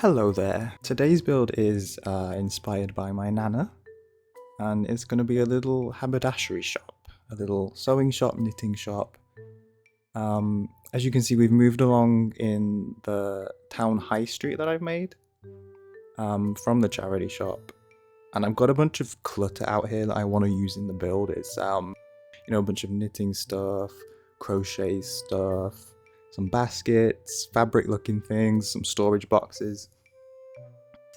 Hello there. Today's build is inspired by my nana, and it's going to be a little haberdashery shop, a little sewing shop, knitting shop. As you can see, we've moved along in the town high street that I've made from the charity shop, and I've got a bunch of clutter out here that I want to use in the build. It's a bunch of knitting stuff, crochet stuff, some baskets, fabric looking things, some storage boxes.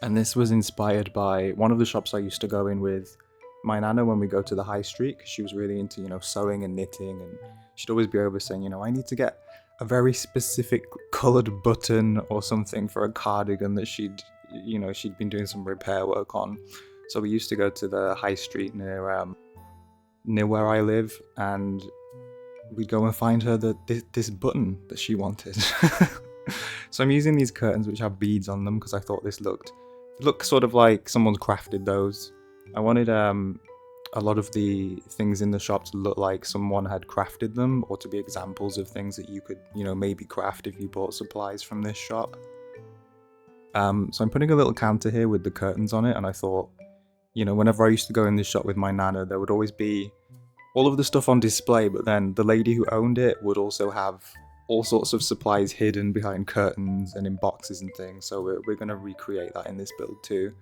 And this was inspired by one of the shops I used to go in with my nana when we go to the high street, because she was really into, sewing and knitting, and she'd always be over saying, I need to get a very specific coloured button or something for a cardigan that she'd been doing some repair work on. So we used to go to the high street near where I live, and we'd go and find her this button that she wanted. So I'm using these curtains which have beads on them because I thought this looked sort of like someone's crafted those. I wanted a lot of the things in the shop to look like someone had crafted them, or to be examples of things that you could maybe craft if you bought supplies from this shop. So I'm putting a little counter here with the curtains on it, and I thought, whenever I used to go in this shop with my nana, there would always be all of the stuff on display, but then the lady who owned it would also have all sorts of supplies hidden behind curtains and in boxes and things. So we're going to recreate that in this build too.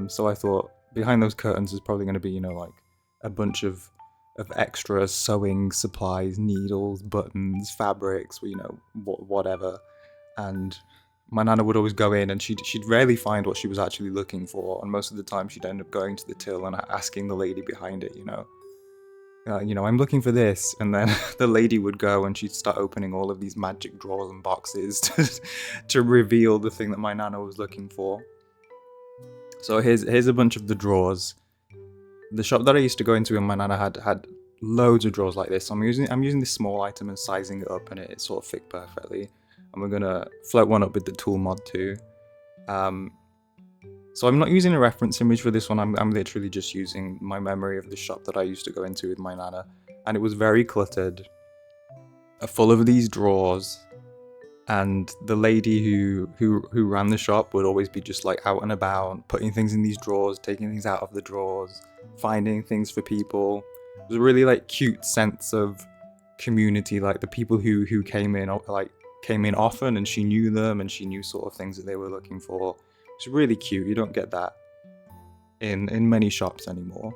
So I thought behind those curtains is probably going to be, like a bunch of extra sewing supplies, needles, buttons, fabrics, whatever. And my nana would always go in, and she'd rarely find what she was actually looking for, and most of the time she'd end up going to the till and asking the lady behind it, I'm looking for this, and then the lady would go and she'd start opening all of these magic drawers and boxes to reveal the thing that my nana was looking for. So here's a bunch of the drawers. The shop that I used to go into and my nana had loads of drawers like this. So I'm using this small item and sizing it up, and it sort of fit perfectly. And we're gonna float one up with the tool mod too. So I'm not using a reference image for this one. I'm literally just using my memory of the shop that I used to go into with my nana, and it was very cluttered, full of these drawers. And the lady who ran the shop would always be just like out and about, putting things in these drawers, taking things out of the drawers, finding things for people. It was a really cute sense of community. Like the people who came in often, and she knew them, and she knew sort of things that they were looking for. It's really cute. You don't get that in many shops anymore.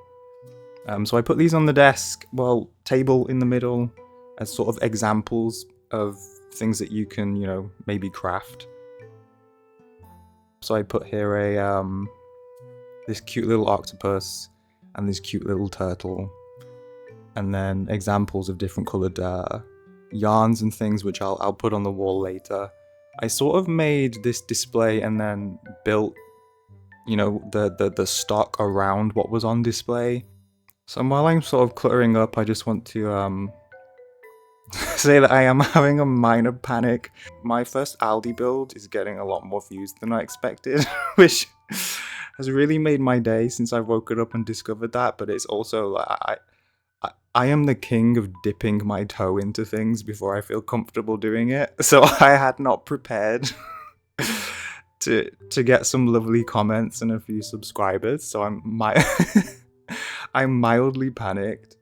So I put these on the desk, table in the middle, as sort of examples of things that you can, maybe craft. So I put here this cute little octopus and this cute little turtle, and then examples of different coloured yarns and things, which I'll put on the wall later. I sort of made this display and then built, the stock around what was on display. So while I'm sort of cluttering up, I just want to say that I am having a minor panic. My first Aldi build is getting a lot more views than I expected, which has really made my day since I've woken up and discovered that. But it's also I am the king of dipping my toe into things before I feel comfortable doing it. So I had not prepared to get some lovely comments and a few subscribers. So I'm mildly panicked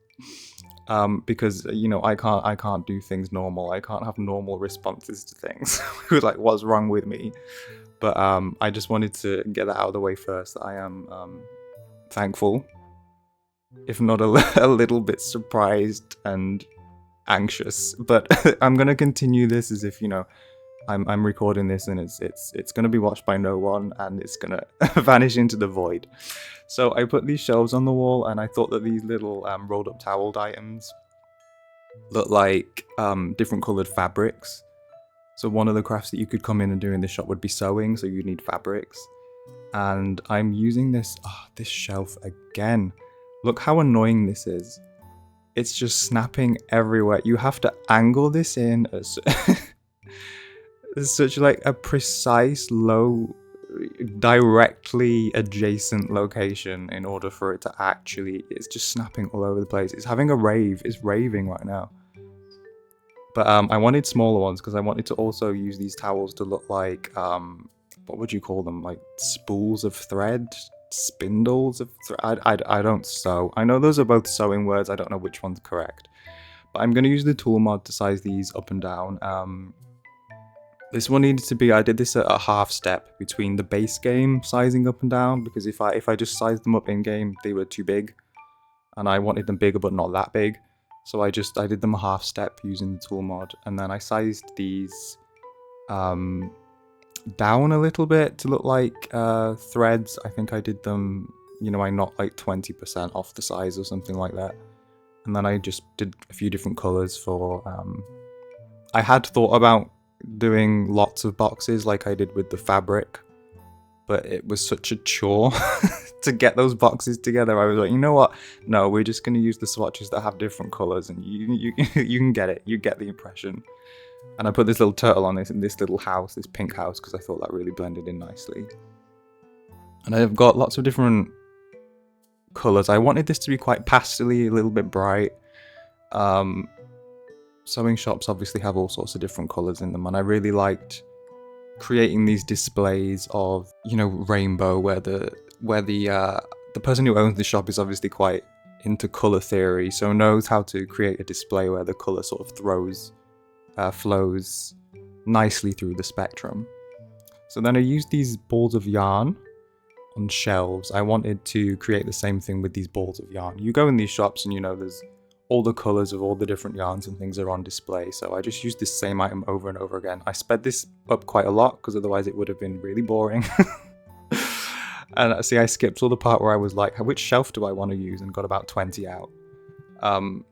because I can't do things normal. I can't have normal responses to things. Like, what's wrong with me? But I just wanted to get that out of the way first. I am thankful, if not a little bit surprised and anxious, but I'm gonna continue this as if I'm recording this, and it's gonna be watched by no one, and it's gonna vanish into the void. So I put these shelves on the wall, and I thought that these little rolled up toweled items look like different coloured fabrics. So one of the crafts that you could come in and do in this shop would be sewing, so you need fabrics. And I'm using this shelf again. Look how annoying this is. It's just snapping everywhere. You have to angle this in as such a precise, low, directly adjacent location in order for it to actually... It's just snapping all over the place. It's having a rave. It's raving right now. But I wanted smaller ones because I wanted to also use these towels to look like what would you call them? Like spools of thread, spindles of thread. I don't sew. I know those are both sewing words. I don't know which one's correct. But I'm going to use the tool mod to size these up and down. This one needed to be, I did this at a half step between the base game sizing up and down, because if I just sized them up in game, they were too big. And I wanted them bigger, but not that big. So I did them a half step using the tool mod. And then I sized these down a little bit to look like threads. I think I did them, you know, I knocked like 20% off the size or something like that. And then I just did a few different colors for, I had thought about doing lots of boxes like I did with the fabric, but it was such a chore to get those boxes together. I was like, you know what? No, we're just going to use the swatches that have different colors, and you can get it. You get the impression. And I put this little turtle on this in this little house, this pink house, because I thought that really blended in nicely. And I've got lots of different colors. I wanted this to be quite pastel-y, a little bit bright. Sewing shops obviously have all sorts of different colors in them, and I really liked creating these displays of, you know, rainbow, where the person who owns the shop is obviously quite into color theory, so knows how to create a display where the color sort of flows nicely through the spectrum. So then I used these balls of yarn on shelves. I wanted to create the same thing with these balls of yarn. You go in these shops and, you know, there's all the colors of all the different yarns and things are on display. So I just used this same item over and over again. I sped this up quite a lot because otherwise it would have been really boring. And see, I skipped all the part where I was like, which shelf do I want to use, and got about 20 out. I'm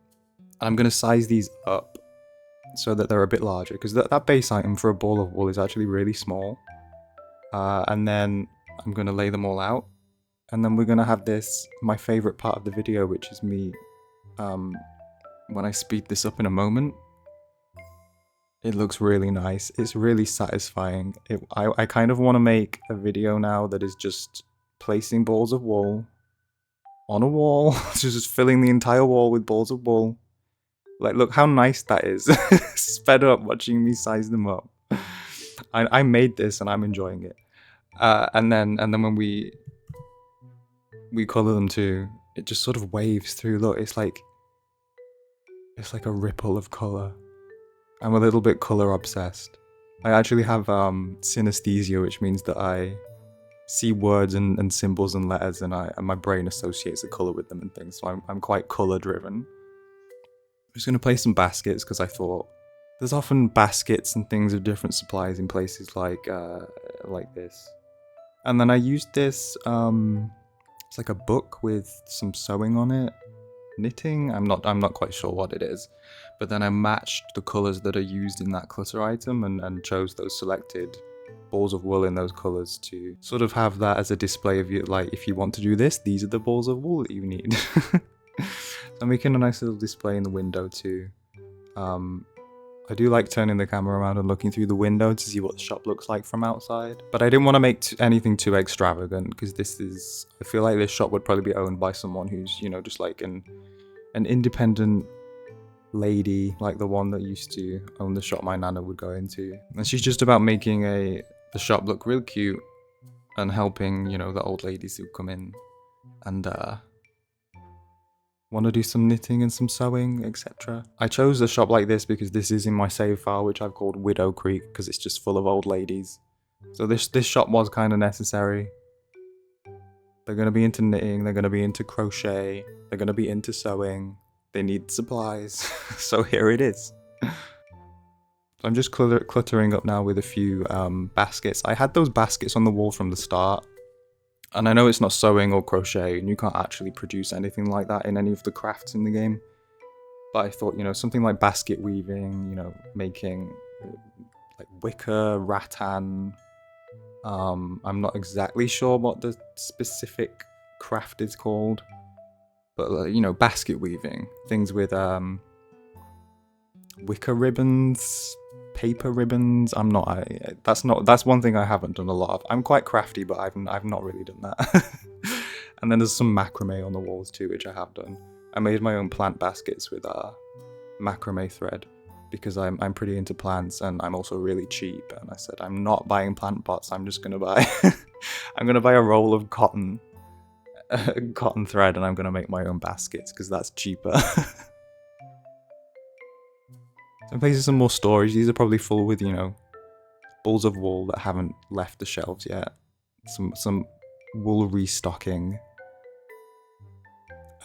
going to size these up so that they're a bit larger, because that base item for a ball of wool is actually really small. And then I'm going to lay them all out. And then we're going to have this, my favorite part of the video, which is me when I speed this up in a moment. It looks really nice. It's really satisfying. I kind of want to make a video now that is just placing balls of wool on a wall, just filling the entire wall with balls of wool. Like, look how nice that is. Sped up watching me size them up. I made this and I'm enjoying it. And then when we color them too, it just sort of waves through. Look, it's like a ripple of color. I'm a little bit color obsessed. I actually have synesthesia, which means that I see words and symbols and letters, and my brain associates a color with them and things. So I'm quite color driven. I'm just gonna place some baskets because I thought there's often baskets and things of different supplies in places like this. And then I used this. It's like a book with some sewing on it. Knitting? I'm not quite sure what it is, but then I matched the colors that are used in that clutter item and chose those selected balls of wool in those colors to sort of have that as a display of you, like, if you want to do this, these are the balls of wool that you need. So I'm making a nice little display in the window too. I do like turning the camera around and looking through the window to see what the shop looks like from outside. But I didn't want to make anything too extravagant, because I feel like this shop would probably be owned by someone who's, you know, just like an independent lady, like the one that used to own the shop my nana would go into. And she's just about making the shop look real cute and helping, you know, the old ladies who come in and want to do some knitting and some sewing, etc. I chose a shop like this because this is in my save file, which I've called Widow Creek, because it's just full of old ladies. So this shop was kind of necessary. They're going to be into knitting, they're going to be into crochet, they're going to be into sewing. They need supplies, so here it is. So I'm just cluttering up now with a few baskets. I had those baskets on the wall from the start. And I know it's not sewing or crochet, and you can't actually produce anything like that in any of the crafts in the game. But I thought, you know, something like basket weaving, you know, making like wicker, rattan. I'm not exactly sure what the specific craft is called. But, you know, basket weaving. Things with wicker ribbons, paper ribbons. That's one thing I haven't done a lot of. I'm quite crafty, but I've not really done that. And then there's some macrame on the walls too, which I have done. I made my own plant baskets with macrame thread. because I'm pretty into plants and I'm also really cheap. And I said, I'm not buying plant pots. I'm just gonna buy I'm gonna buy a roll of cotton thread, and I'm gonna make my own baskets because that's cheaper. So I'm placing some more storage. These are probably full with, you know, balls of wool that haven't left the shelves yet. Some wool restocking.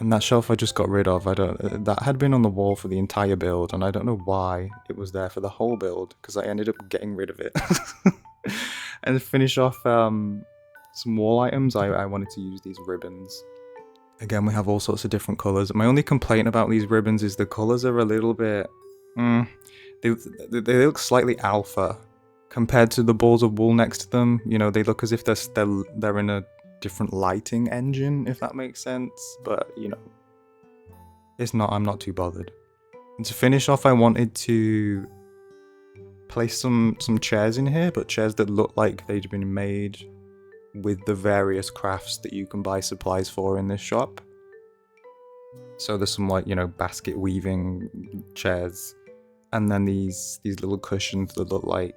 And that shelf I just got rid of. That had been on the wall for the entire build, and I don't know why it was there for the whole build, because I ended up getting rid of it. And to finish off some wall items, I wanted to use these ribbons. Again, we have all sorts of different colours. My only complaint about these ribbons is the colours are a little bit... they look slightly alpha compared to the balls of wool next to them. You know, they look as if they're in a different lighting engine, if that makes sense. But, you know, it's not. I'm not too bothered. And to finish off, I wanted to place some chairs in here, but chairs that look like they'd been made with the various crafts that you can buy supplies for in this shop. So there's some, like, you know, basket weaving chairs, and then these little cushions that look like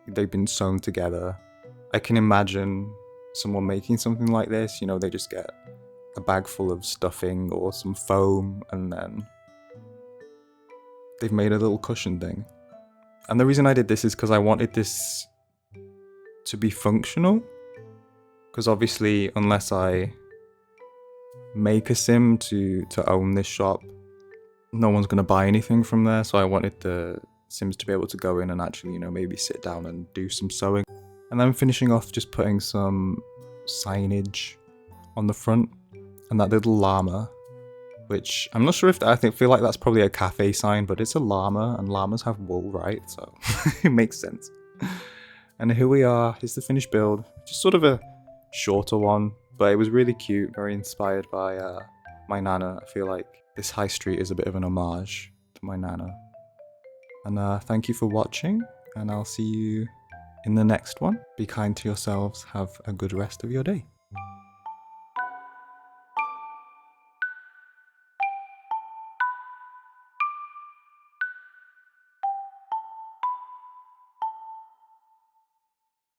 they've been sewn together. I can imagine someone making something like this. You know, they just get a bag full of stuffing or some foam, and then they've made a little cushion thing. And the reason I did this is because I wanted this to be functional. Because obviously, unless I make a sim to own this shop, no one's going to buy anything from there. So I wanted the sims to be able to go in and actually, you know, maybe sit down and do some sewing. And then finishing off just putting some signage on the front, and that little llama, which I'm not sure if I feel like that's probably a cafe sign, but it's a llama, and llamas have wool, right? So it makes sense. And here we are. Here's the finished build. Just sort of a shorter one, but it was really cute, very inspired by my nana. I feel like this high street is a bit of an homage to my nana. And thank you for watching, and I'll see you in the next one. Be kind to yourselves. Have a good rest of your day.